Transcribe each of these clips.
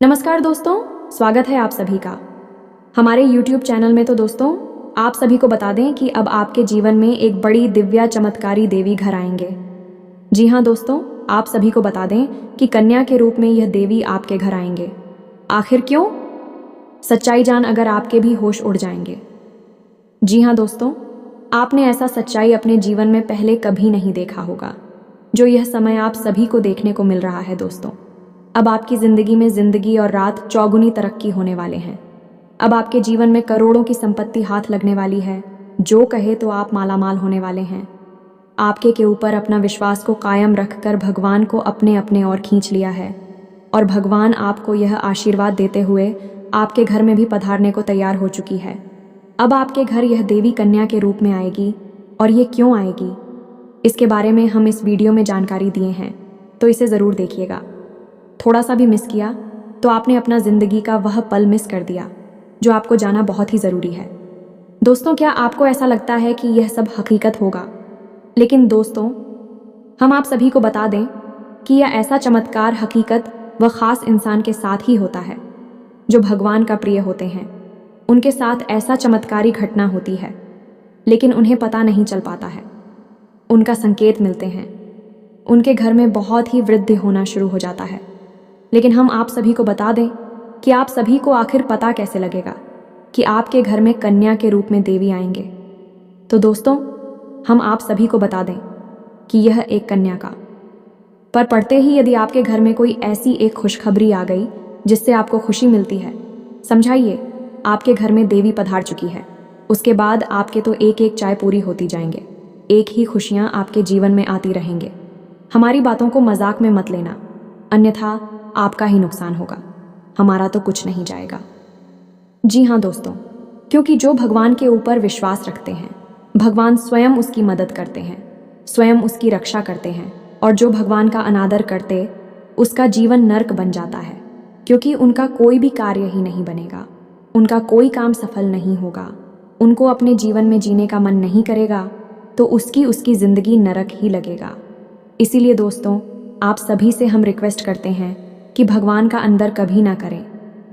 नमस्कार दोस्तों, स्वागत है आप सभी का हमारे YouTube चैनल में। तो दोस्तों, आप सभी को बता दें कि अब आपके जीवन में एक बड़ी दिव्या चमत्कारी देवी घर आएंगे। जी हाँ दोस्तों, आप सभी को बता दें कि कन्या के रूप में यह देवी आपके घर आएंगे। आखिर क्यों? सच्चाई जान अगर आपके भी होश उड़ जाएंगे। जी हाँ दोस्तों, आपने ऐसा सच्चाई अपने जीवन में पहले कभी नहीं देखा होगा, जो यह समय आप सभी को देखने को मिल रहा है। दोस्तों, अब आपकी जिंदगी में जिंदगी और रात चौगुनी तरक्की होने वाले हैं। अब आपके जीवन में करोड़ों की संपत्ति हाथ लगने वाली है। जो कहे तो आप मालामाल होने वाले हैं। आपके के ऊपर अपना विश्वास को कायम रखकर भगवान को अपने अपने ओर खींच लिया है, और भगवान आपको यह आशीर्वाद देते हुए आपके घर में भी पधारने को तैयार हो चुकी है। अब आपके घर यह देवी कन्या के रूप में आएगी। और ये क्यों आएगी, इसके बारे में हम इस वीडियो में जानकारी दिए हैं, तो इसे ज़रूर देखिएगा। थोड़ा सा भी मिस किया तो आपने अपना ज़िंदगी का वह पल मिस कर दिया जो आपको जाना बहुत ही ज़रूरी है। दोस्तों, क्या आपको ऐसा लगता है कि यह सब हकीकत होगा? लेकिन दोस्तों, हम आप सभी को बता दें कि यह ऐसा चमत्कार हकीकत व ख़ास इंसान के साथ ही होता है जो भगवान का प्रिय होते हैं। उनके साथ ऐसा चमत्कारी घटना होती है, लेकिन उन्हें पता नहीं चल पाता है। उनका संकेत मिलते हैं, उनके घर में बहुत ही वृद्धि होना शुरू हो जाता है। लेकिन हम आप सभी को बता दें कि आप सभी को आखिर पता कैसे लगेगा कि आपके घर में कन्या के रूप में देवी आएंगे। तो दोस्तों, हम आप सभी को बता दें कि यह एक कन्या का पर पढ़ते ही यदि आपके घर में कोई ऐसी एक खुशखबरी आ गई जिससे आपको खुशी मिलती है, समझाइए आपके घर में देवी पधार चुकी है। उसके बाद आपके तो एक एक चाय पूरी होती जाएंगे, एक ही खुशियां आपके जीवन में आती रहेंगे। हमारी बातों को मजाक में मत लेना, अन्यथा आपका ही नुकसान होगा, हमारा तो कुछ नहीं जाएगा। जी हाँ दोस्तों, क्योंकि जो भगवान के ऊपर विश्वास रखते हैं, भगवान स्वयं उसकी मदद करते हैं, स्वयं उसकी रक्षा करते हैं। और जो भगवान का अनादर करते, उसका जीवन नर्क बन जाता है, क्योंकि उनका कोई भी कार्य ही नहीं बनेगा, उनका कोई काम सफल नहीं होगा, उनको अपने जीवन में जीने का मन नहीं करेगा, तो उसकी जिंदगी नरक ही लगेगा। इसीलिए दोस्तों, आप सभी से हम रिक्वेस्ट करते हैं कि भगवान का अंदर कभी ना करें,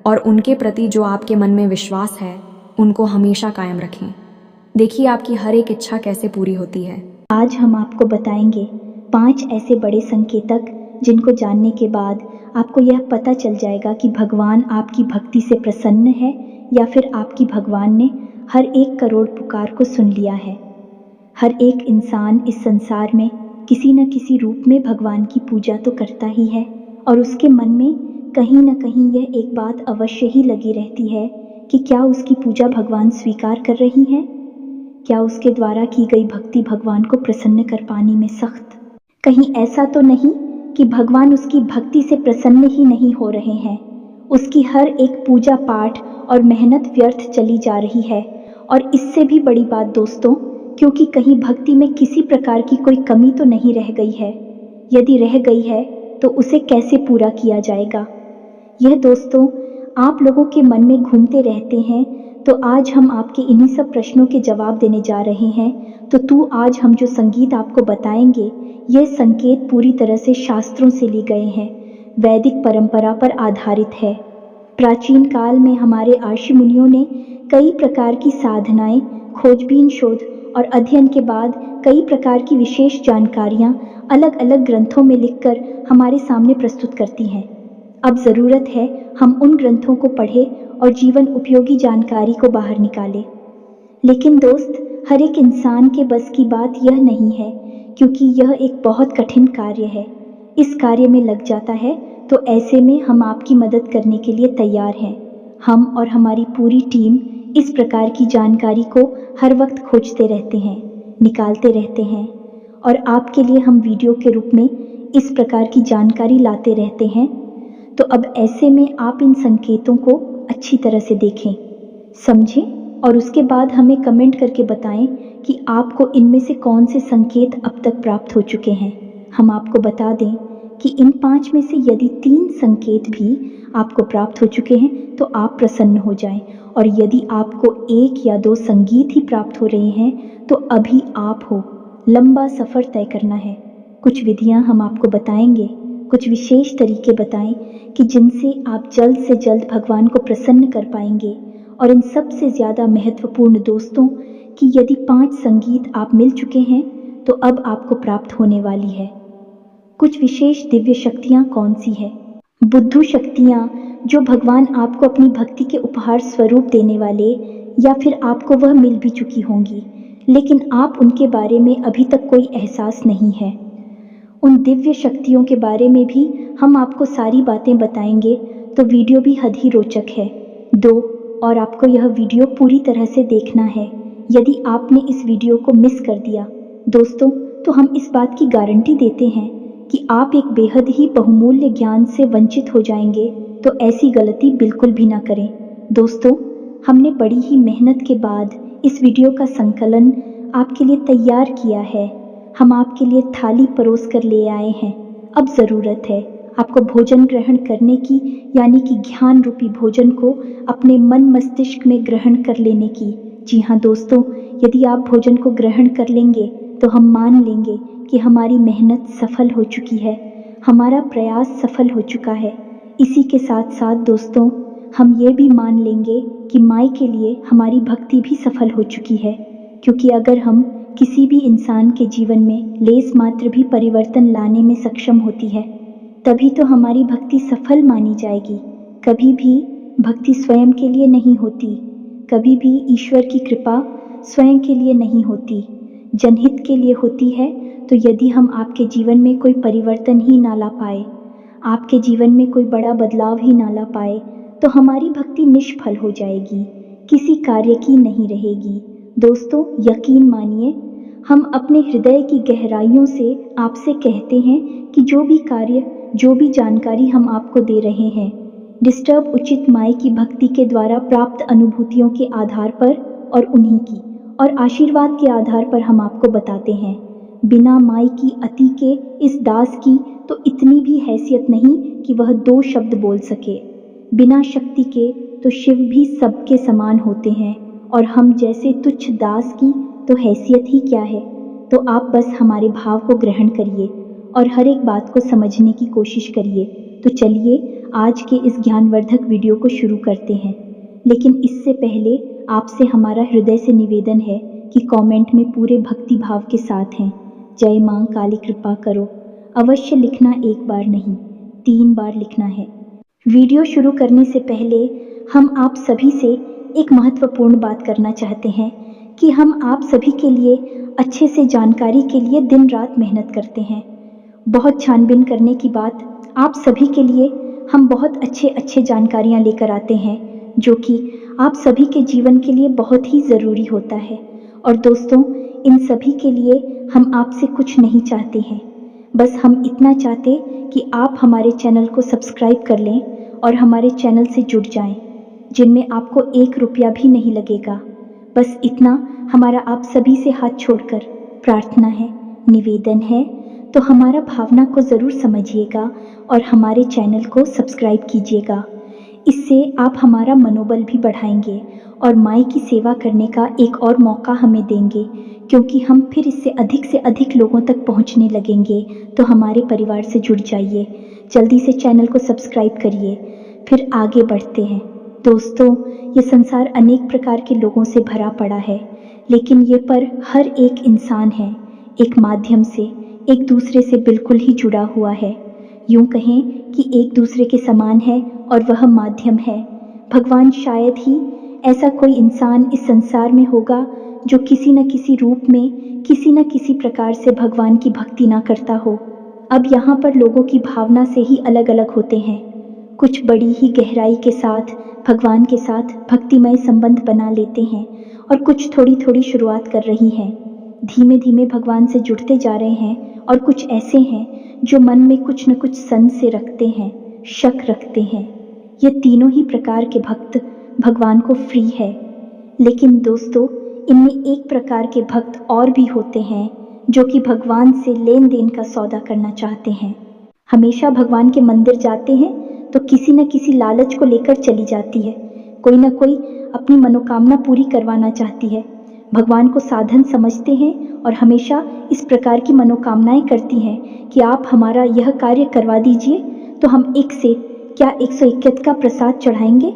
और उनके प्रति जो आपके मन में विश्वास है उनको हमेशा कायम रखें। देखिए आपकी हर एक इच्छा कैसे पूरी होती है। आज हम आपको बताएंगे 5 ऐसे बड़े संकेतक जिनको जानने के बाद आपको यह पता चल जाएगा कि भगवान आपकी भक्ति से प्रसन्न है या फिर आपकी भगवान ने हर 1 करोड़ पुकार को सुन लिया है। हर एक इंसान इस संसार में किसी न किसी रूप में भगवान की पूजा तो करता ही है, और उसके मन में कहीं न कहीं यह एक बात अवश्य ही लगी रहती है कि क्या उसकी पूजा भगवान स्वीकार कर रही हैं? क्या उसके द्वारा की गई भक्ति भगवान को प्रसन्न कर पाने में सख्त? कहीं ऐसा तो नहीं कि भगवान उसकी भक्ति से प्रसन्न ही नहीं हो रहे हैं, उसकी हर एक पूजा पाठ और मेहनत व्यर्थ चली जा रही है। और इससे भी बड़ी बात दोस्तों, क्योंकि कहीं भक्ति में किसी प्रकार की कोई कमी तो नहीं रह गई है। यदि रह गई है तो उसे कैसे पूरा किया जाएगा? यह दोस्तों आप लोगों के मन में घूमते रहते हैं, तो आज हम आपके इन्हीं सब प्रश्नों के जवाब देने जा रहे हैं। तो आज हम जो संगीत आपको बताएंगे, यह संकेत पूरी तरह से शास्त्रों से लिए गए हैं, वैदिक परंपरा पर आधारित है। प्राचीन काल में हमारे ऋषि मुनियों ने कई प्रकार की साधनाएं, खोजबीन, शोध और अध्ययन के बाद कई प्रकार की विशेष जानकारियां अलग अलग ग्रंथों में लिखकर हमारे सामने प्रस्तुत करती हैं। अब ज़रूरत है हम उन ग्रंथों को पढ़ें और जीवन उपयोगी जानकारी को बाहर निकालें। लेकिन दोस्त, हर एक इंसान के बस की बात यह नहीं है, क्योंकि यह एक बहुत कठिन कार्य है। इस कार्य में लग जाता है तो ऐसे में हम आपकी मदद करने के लिए तैयार हैं। हम और हमारी पूरी टीम इस प्रकार की जानकारी को हर वक्त खोजते रहते हैं, निकालते रहते हैं, और आपके लिए हम वीडियो के रूप में इस प्रकार की जानकारी लाते रहते हैं। तो अब ऐसे में आप इन संकेतों को अच्छी तरह से देखें, समझें, और उसके बाद हमें कमेंट करके बताएं कि आपको इनमें से कौन से संकेत अब तक प्राप्त हो चुके हैं। हम आपको बता दें कि इन 5 में से यदि 3 संकेत भी आपको प्राप्त हो चुके हैं तो आप प्रसन्न हो जाएं, और यदि आपको 1 या 2 संगीत ही प्राप्त हो रहे हैं तो अभी आप हो, लंबा सफ़र तय करना है। कुछ विधियां हम आपको बताएंगे, कुछ विशेष तरीके बताएं कि जिनसे आप जल्द से जल्द भगवान को प्रसन्न कर पाएंगे। और इन सबसे ज़्यादा महत्वपूर्ण दोस्तों कि यदि 5 संगीत आप मिल चुके हैं तो अब आपको प्राप्त होने वाली है। कुछ विशेष दिव्य शक्तियाँ कौन सी है? बुद्धू शक्तियाँ, जो भगवान आपको अपनी भक्ति के उपहार स्वरूप देने वाले, या फिर आपको वह मिल भी चुकी होंगी लेकिन आप उनके बारे में अभी तक कोई एहसास नहीं है। उन दिव्य शक्तियों के बारे में भी हम आपको सारी बातें बताएंगे, तो वीडियो भी हद ही रोचक है। और आपको यह वीडियो पूरी तरह से देखना है। यदि आपने इस वीडियो को मिस कर दिया दोस्तों, तो हम इस बात की गारंटी देते हैं कि आप एक बेहद ही बहुमूल्य ज्ञान से वंचित हो जाएंगे, तो ऐसी गलती बिल्कुल भी ना करें। दोस्तों, हमने बड़ी ही मेहनत के बाद इस वीडियो का संकलन आपके लिए तैयार किया है। हम आपके लिए थाली परोस कर ले आए हैं। अब ज़रूरत है आपको भोजन ग्रहण करने की, यानी कि ज्ञान रूपी भोजन को अपने मन मस्तिष्क में ग्रहण कर लेने की। जी हाँ दोस्तों, यदि आप भोजन को ग्रहण कर लेंगे तो हम मान लेंगे कि हमारी मेहनत सफल हो चुकी है, हमारा प्रयास सफल हो चुका है। इसी के साथ साथ दोस्तों, हम ये भी मान लेंगे कि माई के लिए हमारी भक्ति भी सफल हो चुकी है, क्योंकि अगर हम किसी भी इंसान के जीवन में लेस मात्र भी परिवर्तन लाने में सक्षम होती है, तभी तो हमारी भक्ति सफल मानी जाएगी। कभी भी भक्ति स्वयं के लिए नहीं होती, कभी भी ईश्वर की कृपा स्वयं के लिए नहीं होती, जनहित के लिए होती है। तो यदि हम आपके जीवन में कोई परिवर्तन ही ना ला पाए, आपके जीवन में कोई बड़ा बदलाव ही ना ला पाए, तो हमारी भक्ति निष्फल हो जाएगी, किसी कार्य की नहीं रहेगी। दोस्तों, यकीन मानिए, हम अपने हृदय की गहराइयों से आपसे कहते हैं कि जो भी कार्य, जो भी जानकारी हम आपको दे रहे हैं, डिस्टर्ब उचित माई की भक्ति के द्वारा प्राप्त अनुभूतियों के आधार पर और उन्हीं की और आशीर्वाद के आधार पर हम आपको बताते हैं। बिना माई की अति के इस दास की तो इतनी भी हैसियत नहीं कि वह 2 शब्द बोल सके। बिना शक्ति के तो शिव भी सबके समान होते हैं, और हम जैसे तुच्छ दास की तो हैसियत ही क्या है। तो आप बस हमारे भाव को ग्रहण करिए और हर एक बात को समझने की कोशिश करिए। तो चलिए आज के इस ज्ञानवर्धक वीडियो को शुरू करते हैं। लेकिन इससे पहले आपसे हमारा हृदय से निवेदन है कि कमेंट में पूरे भक्ति भाव के साथ हैं, जय मां काली कृपा करो, अवश्य लिखना, 1 बार नहीं 3 बार लिखना है। वीडियो शुरू करने से पहले हम आप सभी से एक महत्वपूर्ण बात करना चाहते हैं कि हम आप सभी के लिए अच्छे से जानकारी के लिए दिन रात मेहनत करते हैं। बहुत छानबीन करने की बात, आप सभी के लिए हम बहुत अच्छे जानकारियाँ लेकर आते हैं, जो कि आप सभी के जीवन के लिए बहुत ही ज़रूरी होता है। और दोस्तों, इन सभी के लिए हम आपसे कुछ नहीं चाहते हैं, बस हम इतना चाहते कि आप हमारे चैनल को सब्सक्राइब कर लें और हमारे चैनल से जुड़ जाएं, जिनमें आपको 1 रुपया भी नहीं लगेगा। बस इतना हमारा आप सभी से हाथ छोड़कर प्रार्थना है, निवेदन है। तो हमारा भावना को ज़रूर समझिएगा और हमारे चैनल को सब्सक्राइब कीजिएगा। इससे आप हमारा मनोबल भी बढ़ाएंगे और माई की सेवा करने का एक और मौका हमें देंगे, क्योंकि हम फिर इससे से अधिक लोगों तक पहुंचने लगेंगे। तो हमारे परिवार से जुड़ जाइए, जल्दी से चैनल को सब्सक्राइब करिए, फिर आगे बढ़ते हैं। दोस्तों, ये संसार अनेक प्रकार के लोगों से भरा पड़ा है, लेकिन ये पर हर एक इंसान है एक माध्यम से एक दूसरे से बिल्कुल ही जुड़ा हुआ है। यूं कहें कि एक दूसरे के समान है और वह माध्यम है। भगवान शायद ही ऐसा कोई इंसान इस संसार में होगा जो किसी न किसी रूप में, किसी न किसी प्रकार से भगवान की भक्ति ना करता हो। अब यहाँ पर लोगों की भावना से ही अलग अलग होते हैं। कुछ बड़ी ही गहराई के साथ भगवान के साथ भक्तिमय संबंध बना लेते हैं और कुछ थोड़ी थोड़ी शुरुआत कर रही हैं, धीमे धीमे भगवान से जुड़ते जा रहे हैं। और कुछ ऐसे हैं जो मन में कुछ न कुछ संशय रखते हैं, शक रखते हैं। ये तीनों ही प्रकार के भक्त भगवान को फ्री है। लेकिन दोस्तों, इनमें एक प्रकार के भक्त और भी होते हैं जो कि भगवान से लेन देन का सौदा करना चाहते हैं। हमेशा भगवान के मंदिर जाते हैं तो किसी न किसी लालच को लेकर चली जाती है, कोई ना कोई अपनी मनोकामना पूरी करवाना चाहती है। भगवान को साधन समझते हैं और हमेशा इस प्रकार की मनोकामनाएं करती हैं कि आप हमारा यह कार्य करवा दीजिए तो हम एक से क्या 121 का प्रसाद चढ़ाएंगे,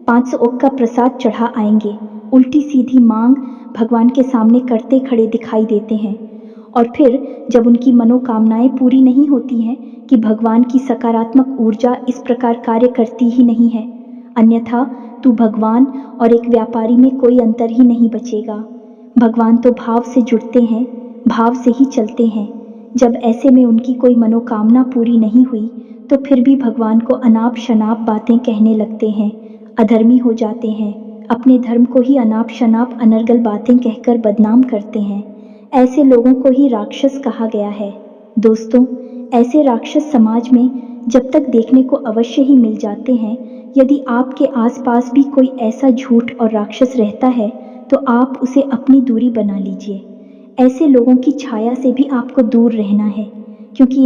500 ओक का प्रसाद चढ़ा आएंगे। उल्टी सीधी मांग भगवान के सामने करते खड़े दिखाई देते हैं। और फिर जब उनकी मनोकामनाएं पूरी नहीं होती हैं कि भगवान की सकारात्मक ऊर्जा इस प्रकार कार्य करती ही नहीं है, अन्यथा तू भगवान और एक व्यापारी में कोई अंतर ही नहीं बचेगा। भगवान तो भाव से जुड़ते हैं, भाव से ही चलते हैं। जब ऐसे में उनकी कोई मनोकामना पूरी नहीं हुई तो फिर भी भगवान को अनाप शनाप बातें कहने लगते हैं, अधर्मी हो जाते हैं, अपने धर्म को ही अनाप शनाप अनर्गल बातें कहकर बदनाम करते हैं। ऐसे लोगों को ही राक्षस कहा गया है। दोस्तों, ऐसे राक्षस समाज में जब तक देखने को अवश्य ही मिल जाते हैं। यदि आपके आसपास भी कोई ऐसा झूठ और राक्षस रहता है तो आप उसे अपनी दूरी बना लीजिए। ऐसे लोगों की छाया से भी आपको दूर रहना है, क्योंकि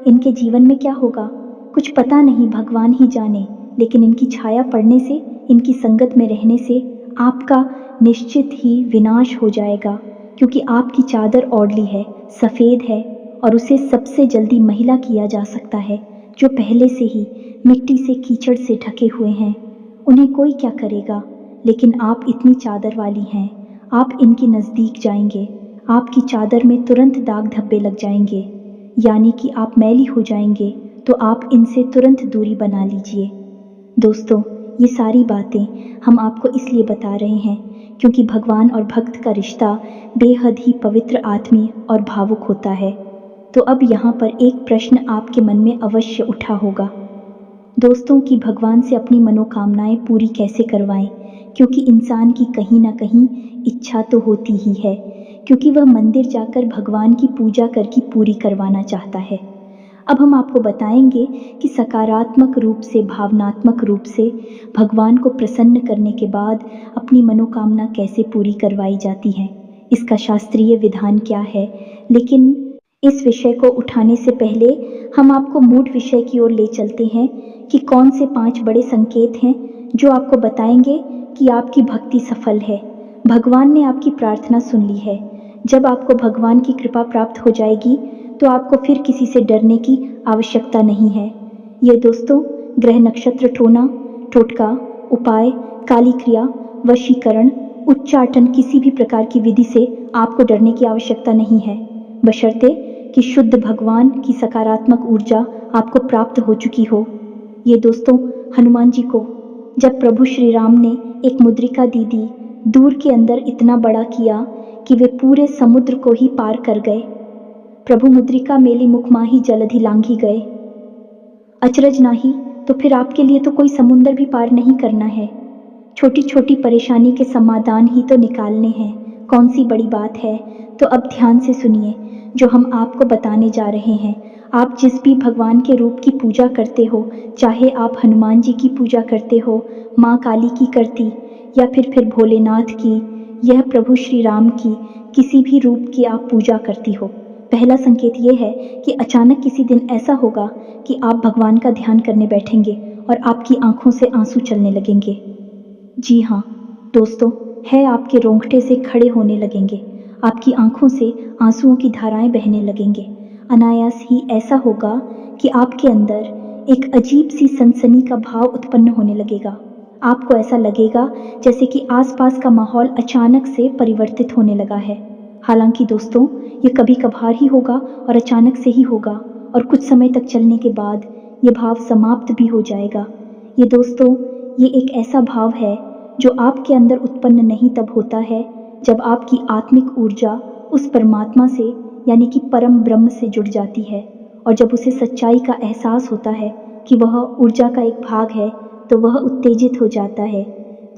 इनके जीवन में क्या होगा कुछ पता नहीं, भगवान ही जाने। लेकिन इनकी छाया पड़ने से, इनकी संगत में रहने से आपका निश्चित ही विनाश हो जाएगा, क्योंकि आपकी चादर ओढ़ली है, सफ़ेद है और उसे सबसे जल्दी महिला किया जा सकता है जो पहले से ही मिट्टी से कीचड़ से ढके हुए हैं। उन्हें कोई क्या करेगा, लेकिन आप इतनी चादर वाली हैं, आप इनके नज़दीक जाएंगे, आपकी चादर में तुरंत दाग धब्बे लग जाएंगे, यानी कि आप मैली हो जाएंगे, तो आप इनसे तुरंत दूरी बना लीजिए। दोस्तों, ये सारी बातें हम आपको इसलिए बता रहे हैं क्योंकि भगवान और भक्त का रिश्ता बेहद ही पवित्र, आत्मीय और भावुक होता है। तो अब यहाँ पर एक प्रश्न आपके मन में अवश्य उठा होगा दोस्तों कि भगवान से अपनी मनोकामनाएं पूरी कैसे करवाएं, क्योंकि इंसान की कहीं ना कहीं इच्छा तो होती ही है, क्योंकि वह मंदिर जाकर भगवान की पूजा करके पूरी करवाना चाहता है। अब हम आपको बताएंगे कि सकारात्मक रूप से, भावनात्मक रूप से भगवान को प्रसन्न करने के बाद अपनी मनोकामना कैसे पूरी करवाई जाती है, इसका शास्त्रीय विधान क्या है। लेकिन इस विषय को उठाने से पहले हम आपको मूल विषय की ओर ले चलते हैं कि कौन से 5 बड़े संकेत हैं जो आपको बताएंगे कि आपकी भक्ति सफल है, भगवान ने आपकी प्रार्थना सुन ली है। जब आपको भगवान की कृपा प्राप्त हो जाएगी तो आपको फिर किसी से डरने की आवश्यकता नहीं है। ये दोस्तों, ग्रह नक्षत्र टोना, टोटका, उपाय, काली क्रिया, वशीकरण, उच्चाटन, किसी भी प्रकार की विधि से आपको डरने की आवश्यकता नहीं है, बशर्ते कि शुद्ध भगवान की सकारात्मक ऊर्जा आपको प्राप्त हो चुकी हो। ये दोस्तों, हनुमान जी को जब प्रभु श्री राम ने एक मुद्रिका दी दी, दूर के अंदर इतना बड़ा किया कि वे पूरे समुद्र को ही पार कर गए। प्रभु मुद्रिका मेली मुख माही जलधि लांघी गए। अचरज नाही, तो फिर आपके लिए तो कोई समुंदर भी पार नहीं करना है। छोटी छोटी परेशानी के समाधान ही तो निकालने हैं, कौन सी बड़ी बात है। तो अब ध्यान से सुनिए जो हम आपको बताने जा रहे हैं। आप जिस भी भगवान के रूप की पूजा करते हो, चाहे आप हनुमान जी की पूजा करते हो, माँ काली की करती, या फिर भोलेनाथ की, यह प्रभु श्री राम की, किसी भी रूप की आप पूजा करती हो, पहला संकेत ये है कि अचानक किसी दिन ऐसा होगा कि आप भगवान का ध्यान करने बैठेंगे और आपकी आंखों से आंसू चलने लगेंगे। जी हाँ दोस्तों, है आपके रोंगटे से खड़े होने लगेंगे, आपकी आंखों से आंसुओं की धाराएं बहने लगेंगे। अनायास ही ऐसा होगा कि आपके अंदर एक अजीब सी सनसनी का भाव उत्पन्न होने लगेगा। आपको ऐसा लगेगा जैसे कि आसपास का माहौल अचानक से परिवर्तित होने लगा है। हालांकि दोस्तों, ये कभी कभार ही होगा और अचानक से ही होगा, और कुछ समय तक चलने के बाद ये भाव समाप्त भी हो जाएगा। ये दोस्तों, ये एक ऐसा भाव है जो आपके अंदर उत्पन्न नहीं तब होता है जब आपकी आत्मिक ऊर्जा उस परमात्मा से, यानी कि परम ब्रह्म से जुड़ जाती है, और जब उसे सच्चाई का एहसास होता है कि वह ऊर्जा का एक भाग है तो वह उत्तेजित हो जाता है।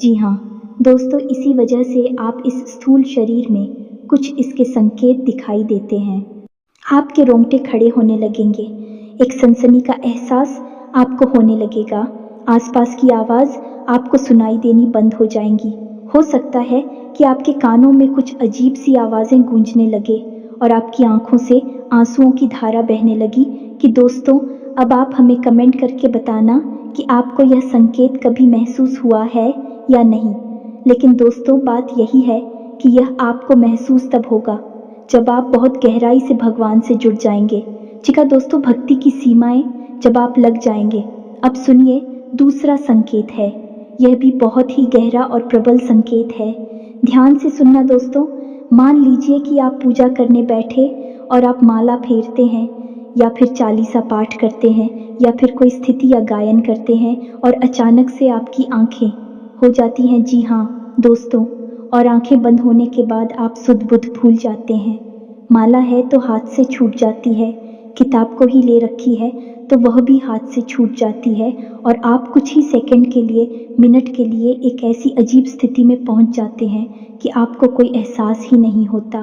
जी हाँ दोस्तों, इसी वजह से आप इस स्थूल शरीर में कुछ इसके संकेत दिखाई देते हैं। आपके रोंगटे खड़े होने लगेंगे, एक सनसनी का एहसास आपको होने लगेगा, आसपास की आवाज़ आपको सुनाई देनी बंद हो जाएंगी। हो सकता है कि आपके कानों में कुछ अजीब सी आवाज़ें गूंजने लगे और आपकी आंखों से आंसुओं की धारा बहने लगी। कि दोस्तों, अब आप हमें कमेंट करके बताना कि आपको यह संकेत कभी महसूस हुआ है या नहीं। लेकिन दोस्तों, बात यही है कि यह आपको महसूस तब होगा जब आप बहुत गहराई से भगवान से जुड़ जाएंगे। जी हाँ दोस्तों, भक्ति की सीमाएं जब आप लग जाएंगे। अब सुनिए, दूसरा संकेत है, यह भी बहुत ही गहरा और प्रबल संकेत है। ध्यान से सुनना दोस्तों। मान लीजिए कि आप पूजा करने बैठे और आप माला फेरते हैं या फिर चालीसा पाठ करते हैं या फिर कोई स्थिति या गायन करते हैं और अचानक से आपकी आंखें हो जाती हैं। जी हाँ दोस्तों, और आंखें बंद होने के बाद आप सुध बुध भूल जाते हैं। माला है तो हाथ से छूट जाती है, किताब को ही ले रखी है तो वह भी हाथ से छूट जाती है और आप कुछ ही सेकंड के लिए, मिनट के लिए एक ऐसी अजीब स्थिति में पहुंच जाते हैं कि आपको कोई एहसास ही नहीं होता।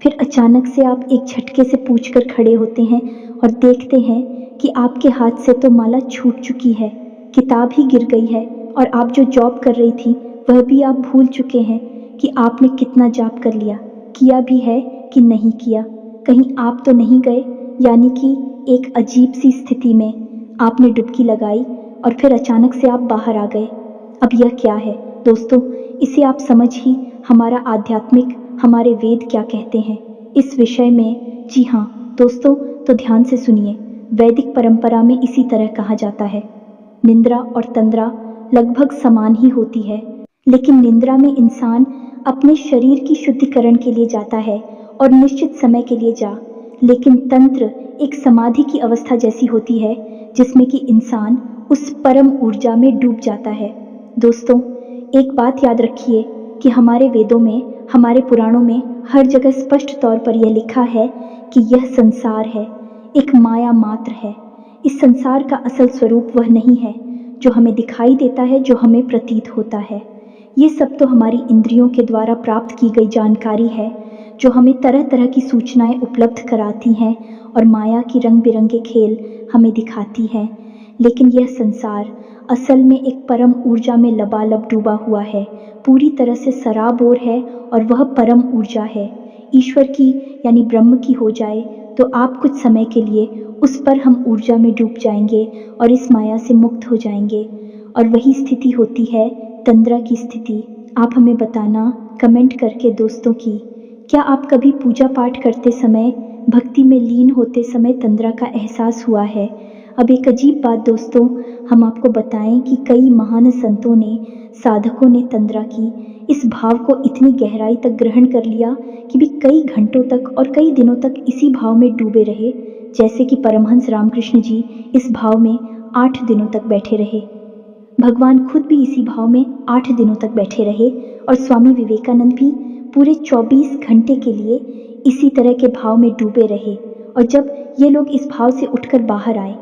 फिर अचानक से आप एक झटके से पूछकर खड़े होते हैं और देखते हैं कि आपके हाथ से तो माला छूट चुकी है, किताब ही गिर गई है और आप जो जॉब कर रही थी वह भी आप भूल चुके हैं कि आपने कितना जाप कर लिया, किया भी है कि नहीं किया, कहीं आप तो नहीं गए। यानी कि एक अजीब सी स्थिति में आपने डुबकी लगाई और फिर अचानक से आप बाहर आ गए। अब यह क्या है दोस्तों, इसे आप समझ ही हमारा आध्यात्मिक, हमारे वेद क्या कहते हैं इस विषय में। जी हाँ दोस्तों, तो ध्यान से सुनिए। वैदिक परंपरा में इसी तरह कहा जाता है, निंद्रा और तंद्रा लगभग समान ही होती है, लेकिन निंद्रा में इंसान अपने शरीर की शुद्धिकरण के लिए जाता है और निश्चित समय के लिए लेकिन तंत्र एक समाधि की अवस्था जैसी होती है जिसमें कि इंसान उस परम ऊर्जा में डूब जाता है। दोस्तों, एक बात याद रखिए कि हमारे वेदों में, हमारे पुराणों में हर जगह स्पष्ट तौर पर यह लिखा है कि यह संसार है, एक माया मात्र है। इस संसार का असल स्वरूप वह नहीं है जो हमें दिखाई देता है, जो हमें प्रतीत होता है। ये सब तो हमारी इंद्रियों के द्वारा प्राप्त की गई जानकारी है जो हमें तरह तरह की सूचनाएं उपलब्ध कराती हैं और माया की रंग बिरंगे खेल हमें दिखाती हैं। लेकिन यह संसार असल में एक परम ऊर्जा में लबालब डूबा हुआ है, पूरी तरह से सराबोर है और वह परम ऊर्जा है। ईश्वर की यानी ब्रह्म की हो जाए तो आप कुछ समय के लिए उस पर हम ऊर्जा में डूब जाएंगे और इस माया से मुक्त हो जाएंगे और वही स्थिति होती है तंद्रा की स्थिति। आप हमें बताना कमेंट करके दोस्तों कि क्या आप कभी पूजा पाठ करते समय, भक्ति में लीन होते समय तंद्रा का एहसास हुआ है। अब एक अजीब बात दोस्तों, हम आपको बताएं कि कई महान संतों ने, साधकों ने तंद्रा की इस भाव को इतनी गहराई तक ग्रहण कर लिया कि भी कई घंटों तक और कई दिनों तक इसी भाव में डूबे रहे। जैसे कि परमहंस रामकृष्ण जी इस भाव में 8 दिनों तक बैठे रहे, भगवान खुद भी इसी भाव में 8 दिनों तक बैठे रहे और स्वामी विवेकानंद भी पूरे 24 घंटे के लिए इसी तरह के भाव में डूबे रहे। और जब ये लोग इस भाव से उठकर बाहर आए,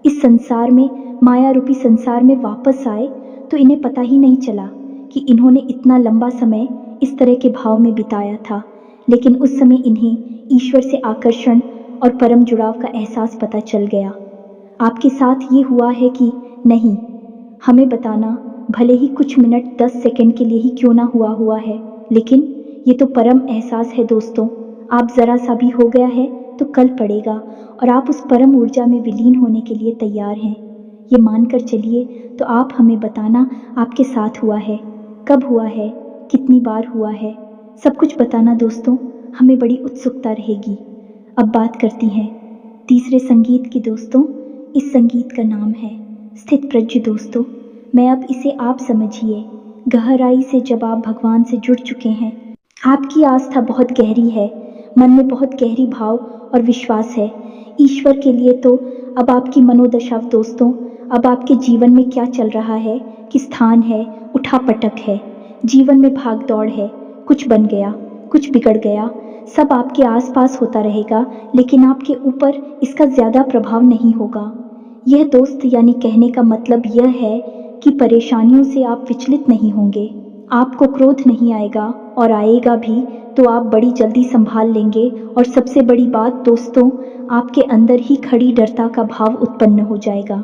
इस संसार में, माया रूपी संसार में वापस आए, तो इन्हें पता ही नहीं चला कि इन्होंने इतना लंबा समय इस तरह के भाव में बिताया था। लेकिन उस समय इन्हें ईश्वर से आकर्षण और परम जुड़ाव का एहसास पता चल गया। आपके साथ ये हुआ है कि नहीं, हमें बताना, भले ही कुछ मिनट 10 सेकंड के लिए ही क्यों ना हुआ है, लेकिन ये तो परम एहसास है दोस्तों। आप जरा सा भी हो गया है तो कल पड़ेगा और आप उस परम ऊर्जा में विलीन होने के लिए तैयार हैं। ये मानकर चलिए, तो आप हमें बताना आपके साथ हुआ है, कब हुआ है, कितनी बार हुआ है, सब कुछ बताना दोस्तों, हमें बड़ी उत्सुकता रहेगी। अब बात करती हैं तीसरे संगीत की दोस्तों। इस संगीत का नाम है स्थित प्रज्ञ दोस्तों। मैं अब इसे आप समझिए, गहराई से जब आप भगवान से जुड़ चुके हैं, आपकी आस्था बहुत गहरी है, मन में बहुत गहरी भाव और विश्वास है ईश्वर के लिए। तो अब आपकी मनोदशा दोस्तों, अब आपके जीवन में क्या चल रहा है, किस स्थान है, उठापटक है, जीवन में भाग दौड़ है, कुछ बन गया, कुछ बिगड़ गया, सब आपके आसपास होता रहेगा, लेकिन आपके ऊपर इसका ज़्यादा प्रभाव नहीं होगा। यह दोस्त यानी कहने का मतलब यह है कि परेशानियों से आप विचलित नहीं होंगे, आपको क्रोध नहीं आएगा, और आएगा भी तो आप बड़ी जल्दी संभाल लेंगे। और सबसे बड़ी बात दोस्तों, आपके अंदर ही खड़ी डरता का भाव उत्पन्न हो जाएगा।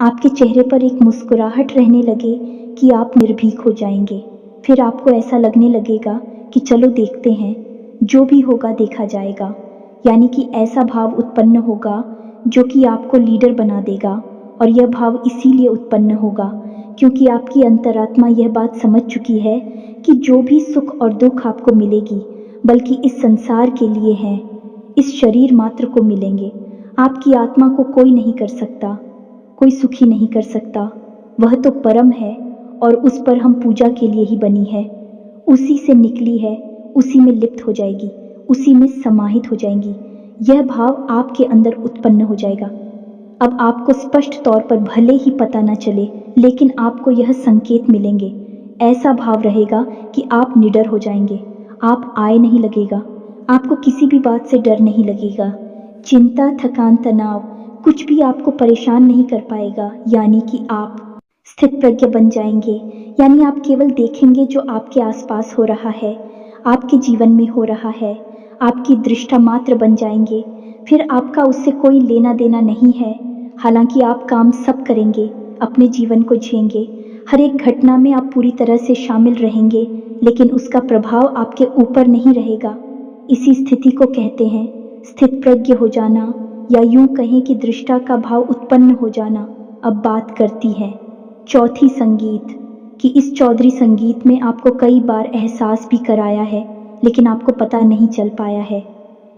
आपके चेहरे पर एक मुस्कुराहट रहने लगे कि आप निर्भीक हो जाएंगे। फिर आपको ऐसा लगने लगेगा कि चलो देखते हैं, जो भी होगा देखा जाएगा। यानी कि ऐसा भाव उत्पन्न होगा जो कि आपको लीडर बना देगा और यह भाव इसीलिए उत्पन्न होगा क्योंकि आपकी अंतरात्मा यह बात समझ चुकी है कि जो भी सुख और दुख आपको मिलेगी बल्कि इस संसार के लिए है, इस शरीर मात्र को मिलेंगे। आपकी आत्मा को कोई नहीं कर सकता, कोई सुखी नहीं कर सकता। वह तो परम है और उस पर हम पूजा के लिए ही बनी है, उसी से निकली है, उसी में लिप्त हो जाएगी, उसी में समाहित हो जाएंगी। यह भाव आपके अंदर उत्पन्न हो जाएगा। अब आपको स्पष्ट तौर पर भले ही पता न चले, लेकिन आपको यह संकेत मिलेंगे। ऐसा भाव रहेगा कि आप निडर हो जाएंगे, आप आए नहीं लगेगा, आपको किसी भी बात से डर नहीं लगेगा। चिंता, थकान, तनाव कुछ भी आपको परेशान नहीं कर पाएगा, यानी कि आप स्थित प्रज्ञ बन जाएंगे। यानी आप केवल देखेंगे जो आपके आसपास हो रहा है, आपके जीवन में हो रहा है, आपकी दृष्टा मात्र बन जाएंगे। फिर आपका उससे कोई लेना देना नहीं है। हालांकि आप काम सब करेंगे, अपने जीवन को जिएंगे, हर एक घटना में आप पूरी तरह से शामिल रहेंगे, लेकिन उसका प्रभाव आपके ऊपर नहीं रहेगा। इसी स्थिति को कहते हैं स्थित प्रज्ञ हो जाना, या यूं कहें कि दृष्टा का भाव उत्पन्न हो जाना। अब बात करती है चौथी संगीत कि इस चौधरी संगीत में आपको कई बार एहसास भी कराया है, लेकिन आपको पता नहीं चल पाया है।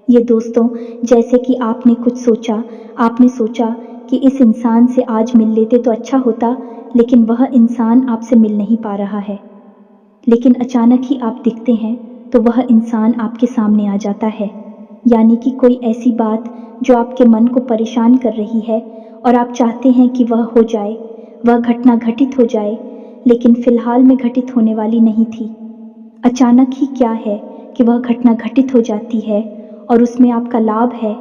ये दोस्तों, जैसे कि आपने कुछ सोचा, आपने सोचा कि इस इंसान से आज मिल लेते तो अच्छा होता, लेकिन वह इंसान आपसे मिल नहीं पा रहा है। लेकिन अचानक ही आप दिखते हैं तो वह इंसान आपके सामने आ जाता है। यानी कि कोई ऐसी बात जो आपके मन को परेशान कर रही है और आप चाहते हैं कि वह हो जाए, वह घटना घटित हो जाए, लेकिन फिलहाल में घटित होने वाली नहीं थी। अचानक ही क्या है कि वह घटना घटित हो जाती है और उसमें आपका लाभ है।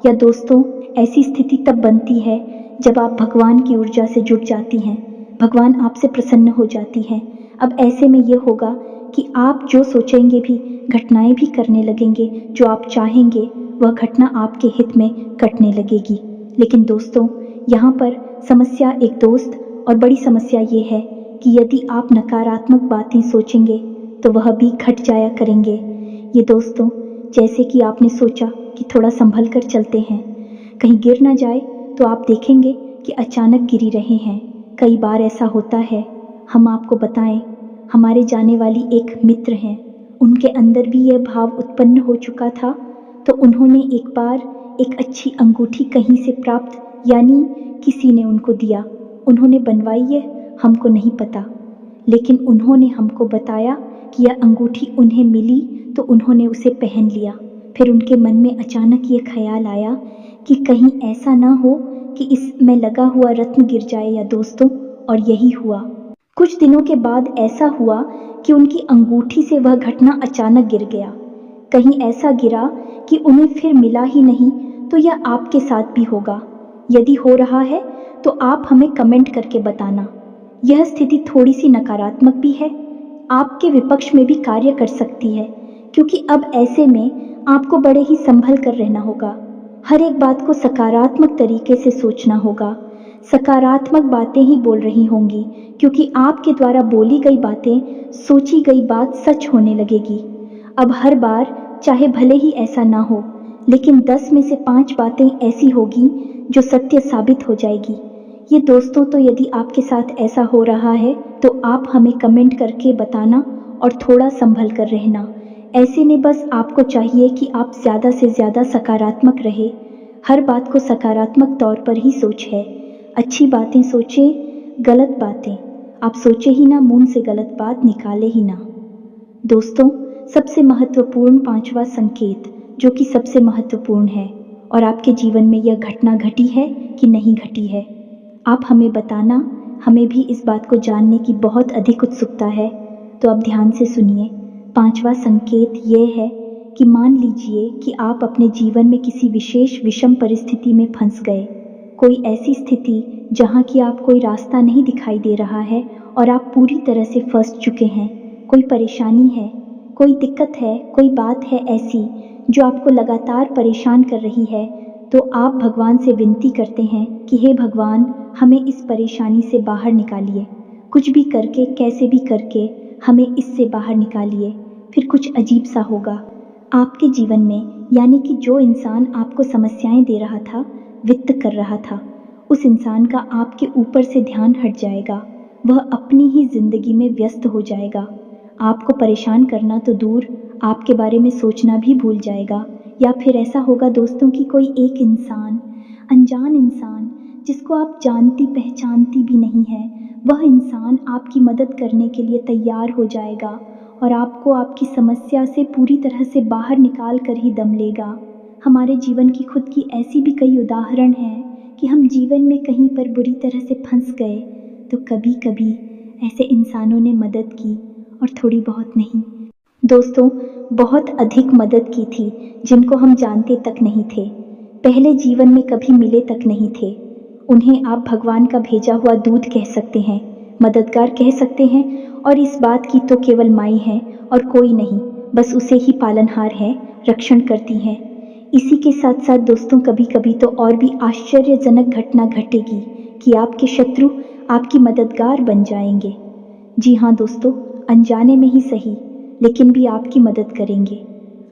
या दोस्तों, ऐसी स्थिति तब बनती है जब आप भगवान की ऊर्जा से जुड़ जाती हैं, भगवान आपसे प्रसन्न हो जाती हैं। अब ऐसे में यह होगा कि आप जो सोचेंगे भी, घटनाएं भी करने लगेंगे, जो आप चाहेंगे वह घटना आपके हित में घटने लगेगी। लेकिन दोस्तों, यहाँ पर समस्या एक दोस्त और बड़ी समस्या ये है कि यदि आप नकारात्मक बातें सोचेंगे तो वह भी घट जाया करेंगे। ये दोस्तों, जैसे कि आपने सोचा कि थोड़ा संभल कर चलते हैं, कहीं गिर ना जाए, तो आप देखेंगे कि अचानक गिरी रहे हैं। कई बार ऐसा होता है। हम आपको बताएं, हमारे जाने वाली एक मित्र हैं, उनके अंदर भी यह भाव उत्पन्न हो चुका था, तो उन्होंने एक बार एक अच्छी अंगूठी कहीं से प्राप्त, यानी किसी ने उनको दिया, उन्होंने बनवाई है, हमको नहीं पता, लेकिन उन्होंने हमको बताया कि यह अंगूठी उन्हें मिली तो उन्होंने उसे पहन लिया। फिर उनके मन में अचानक ये ख्याल आया कि कहीं ऐसा ना हो कि इसमें लगा हुआ रत्न गिर जाए। या दोस्तों, और यही हुआ। कुछ दिनों के बाद ऐसा हुआ कि उनकी अंगूठी से वह घटना अचानक गिर गया। कहीं ऐसा गिरा कि उन्हें फिर मिला ही नहीं। तो यह आपके साथ भी होगा। यदि हो रहा है तो आप हमें कमेंट करके बताना। यह स्थिति थोड़ी सी नकारात्मक भी है, आपके विपक्ष में भी कार्य कर सकती है, क्योंकि अब ऐसे में आपको बड़े ही संभल कर रहना होगा। हर एक बात को सकारात्मक तरीके से सोचना होगा। सकारात्मक बातें ही बोल रही होंगी, क्योंकि आपके द्वारा बोली गई बातें, सोची गई बात सच होने लगेगी। अब हर बार चाहे भले ही ऐसा ना हो, लेकिन 10 में से 5 बातें ऐसी होगी जो सत्य साबित हो जाएगी। ये दोस्तों, तो यदि आपके साथ ऐसा हो रहा है तो आप हमें कमेंट करके बताना और थोड़ा संभल कर रहना। ऐसे में बस आपको चाहिए कि आप ज़्यादा से ज़्यादा सकारात्मक रहे। हर बात को सकारात्मक तौर पर ही सोचें। अच्छी बातें सोचें, गलत बातें आप सोचे ही ना, मुंह से गलत बात निकाले ही ना। दोस्तों, सबसे महत्वपूर्ण 5वां संकेत, जो कि सबसे महत्वपूर्ण है, और आपके जीवन में यह घटना घटी है कि नहीं घटी है, आप हमें बताना। हमें भी इस बात को जानने की बहुत अधिक उत्सुकता है। तो अब ध्यान से सुनिए। 5वां संकेत यह है कि मान लीजिए कि आप अपने जीवन में किसी विशेष विषम परिस्थिति में फंस गए। कोई ऐसी स्थिति जहाँ की आप कोई रास्ता नहीं दिखाई दे रहा है और आप पूरी तरह से फंस चुके हैं। कोई परेशानी है, कोई दिक्कत है, कोई बात है ऐसी जो आपको लगातार परेशान कर रही है। तो आप भगवान से विनती करते हैं कि हे भगवान, हमें इस परेशानी से बाहर निकालिए। कुछ भी करके, कैसे भी करके हमें इससे बाहर निकालिए। फिर कुछ अजीब सा होगा आपके जीवन में, यानी कि जो इंसान आपको समस्याएं दे रहा था, वित्त कर रहा था, उस इंसान का आपके ऊपर से ध्यान हट जाएगा, वह अपनी ही जिंदगी में व्यस्त हो जाएगा। आपको परेशान करना तो दूर, आपके बारे में सोचना भी भूल जाएगा। या फिर ऐसा होगा दोस्तों कि कोई एक इंसान, अनजान इंसान, जिसको आप जानती पहचानती भी नहीं है, वह इंसान आपकी मदद करने के लिए तैयार हो जाएगा और आपको आपकी समस्या से पूरी तरह से बाहर निकाल कर ही दम लेगा। हमारे जीवन की खुद की ऐसी भी कई उदाहरण हैं कि हम जीवन में कहीं पर बुरी तरह से फंस गए तो कभी कभी ऐसे इंसानों ने मदद की, और थोड़ी बहुत नहीं दोस्तों, बहुत अधिक मदद की थी, जिनको हम जानते तक नहीं थे, पहले जीवन में कभी मिले तक नहीं थे। उन्हें आप भगवान का भेजा हुआ दूत कह सकते हैं, मददगार कह सकते हैं, और इस बात की तो केवल माई है और कोई नहीं, बस उसे ही पालनहार है, रक्षण करती हैं। इसी के साथ साथ दोस्तों कभी कभी तो और भी आश्चर्यजनक घटना घटेगी कि आपके शत्रु आपकी मददगार बन जाएंगे। जी हाँ दोस्तों, अनजाने में ही सही, लेकिन भी आपकी मदद करेंगे।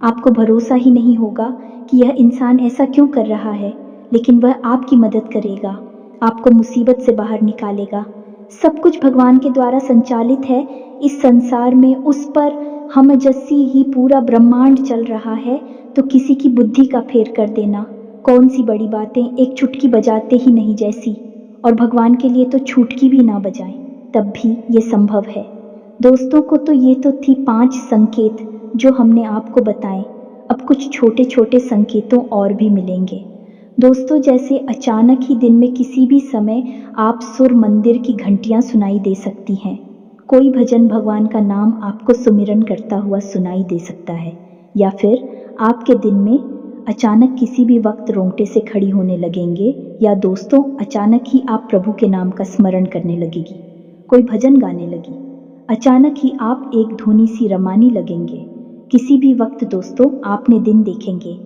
आपको भरोसा ही नहीं होगा कि यह इंसान ऐसा क्यों कर रहा है, लेकिन वह आपकी मदद करेगा, आपको मुसीबत से बाहर निकालेगा। सब कुछ भगवान के द्वारा संचालित है। इस संसार में उस पर हम जैसी ही पूरा ब्रह्मांड चल रहा है, तो किसी की बुद्धि का फेर कर देना कौन सी बड़ी बातें, एक चुटकी बजाते ही नहीं जैसी। और भगवान के लिए तो छुटकी भी ना बजाएं, तब भी ये संभव है। दोस्तों को तो ये तो थी 5 संकेत जो हमने आपको बताए। अब कुछ छोटे छोटे संकेतों और भी मिलेंगे दोस्तों, जैसे अचानक ही दिन में किसी भी समय आप सुर मंदिर की घंटियां सुनाई दे सकती हैं। कोई भजन भगवान का नाम आपको सुमिरन करता हुआ सुनाई दे सकता है। या फिर आपके दिन में अचानक किसी भी वक्त रोंगटे से खड़ी होने लगेंगे, या दोस्तों अचानक ही आप प्रभु के नाम का स्मरण करने लगेगी, कोई भजन गाने लगी, अचानक ही आप एक धुनी सी रमाने लगेंगे। किसी भी वक्त दोस्तों आपने दिन देखेंगे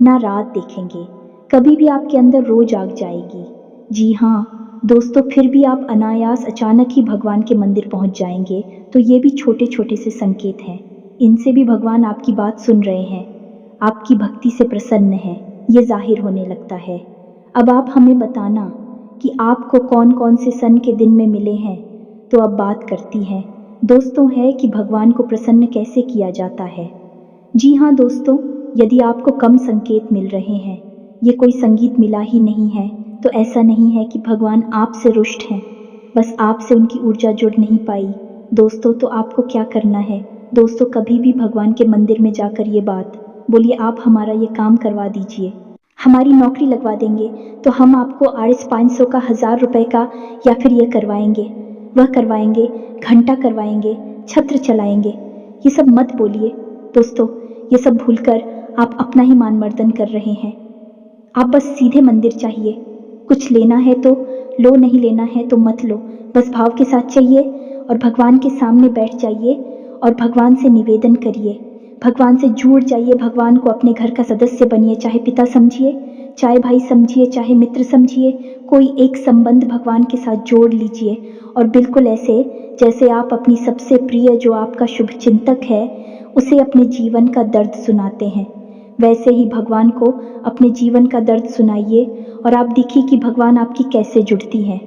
ना रात देखेंगे, कभी भी आपके अंदर रोज आग जाएगी। जी हाँ दोस्तों, फिर भी आप अनायास अचानक ही भगवान के मंदिर पहुंच जाएंगे। तो ये भी छोटे छोटे से संकेत हैं, इनसे भी भगवान आपकी बात सुन रहे हैं, आपकी भक्ति से प्रसन्न है, ये जाहिर होने लगता है। अब आप हमें बताना कि आपको कौन कौन से सन के दिन में मिले हैं। तो अब बात करती है दोस्तों है कि भगवान को प्रसन्न कैसे किया जाता है। जी हाँ दोस्तों, यदि आपको कम संकेत मिल रहे हैं, ये कोई संगीत मिला ही नहीं है, तो ऐसा नहीं है कि भगवान आपसे रुष्ट हैं, बस आपसे उनकी ऊर्जा जुड़ नहीं पाई। दोस्तों तो आपको क्या करना है दोस्तों, कभी भी भगवान के मंदिर में जाकर ये बात बोलिए, आप हमारा ये काम करवा दीजिए, हमारी नौकरी लगवा देंगे, तो हम आपको RS 500 का, 1000 रुपए का, या फिर ये करवाएंगे, वह करवाएंगे, घंटा करवाएंगे, छत्र चलाएंगे। ये सब मत बोलिए दोस्तों, ये सब भूलकर आप अपना ही मान मर्दन कर रहे हैं। आप बस सीधे मंदिर चाहिए, कुछ लेना है तो लो, नहीं लेना है तो मत लो, बस भाव के साथ चाहिए और भगवान के सामने बैठ जाइए और भगवान से निवेदन करिए, भगवान से जुड़ जाइए, भगवान को अपने घर का सदस्य बनिए, चाहे पिता समझिए, चाहे भाई समझिए, चाहे मित्र समझिए, कोई एक संबंध भगवान के साथ जोड़ लीजिए। और बिल्कुल ऐसे जैसे आप अपनी सबसे प्रिय जो आपका शुभ चिंतक है उसे अपने जीवन का दर्द सुनाते हैं, वैसे ही भगवान को अपने जीवन का दर्द सुनाइए और आप देखिए कि भगवान आपकी कैसे जुड़ती हैं।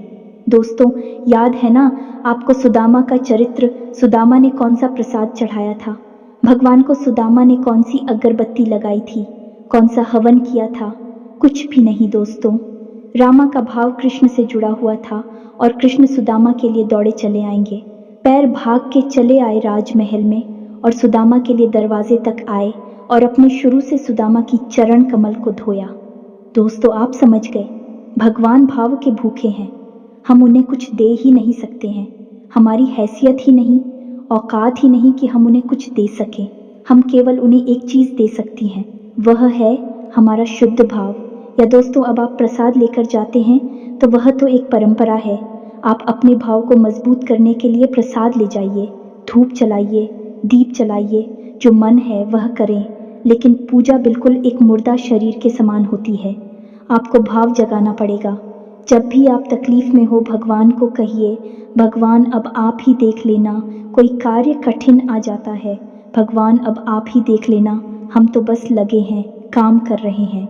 दोस्तों याद है ना आपको सुदामा का चरित्र, सुदामा ने कौन सा प्रसाद चढ़ाया था भगवान को, सुदामा ने कौन सी अगरबत्ती लगाई थी, कौन सा हवन किया था, कुछ भी नहीं दोस्तों। रामा का भाव कृष्ण से जुड़ा हुआ था और कृष्ण सुदामा के लिए दौड़े चले आएंगे, पैर भाग के चले आए राजमहल में और सुदामा के लिए दरवाजे तक आए और अपने शुरू से सुदामा की चरण कमल को धोया। दोस्तों आप समझ गए, भगवान भाव के भूखे हैं, हम उन्हें कुछ दे ही नहीं सकते हैं, हमारी हैसियत ही नहीं, औकात ही नहीं कि हम उन्हें कुछ दे सकें। हम केवल उन्हें एक चीज़ दे सकती हैं, वह है हमारा शुद्ध भाव। या दोस्तों अब आप प्रसाद लेकर जाते हैं तो वह तो एक परंपरा है, आप अपने भाव को मजबूत करने के लिए प्रसाद ले जाइए, धूप जलाइए, दीप जलाइए, जो मन है वह करें, लेकिन पूजा बिल्कुल एक मुर्दा शरीर के समान होती है। आपको भाव जगाना पड़ेगा। जब भी आप तकलीफ में हो भगवान को कहिए, भगवान अब आप ही देख लेना, कोई कार्य कठिन आ जाता है, भगवान अब आप ही देख लेना, हम तो बस लगे हैं, काम कर रहे हैं।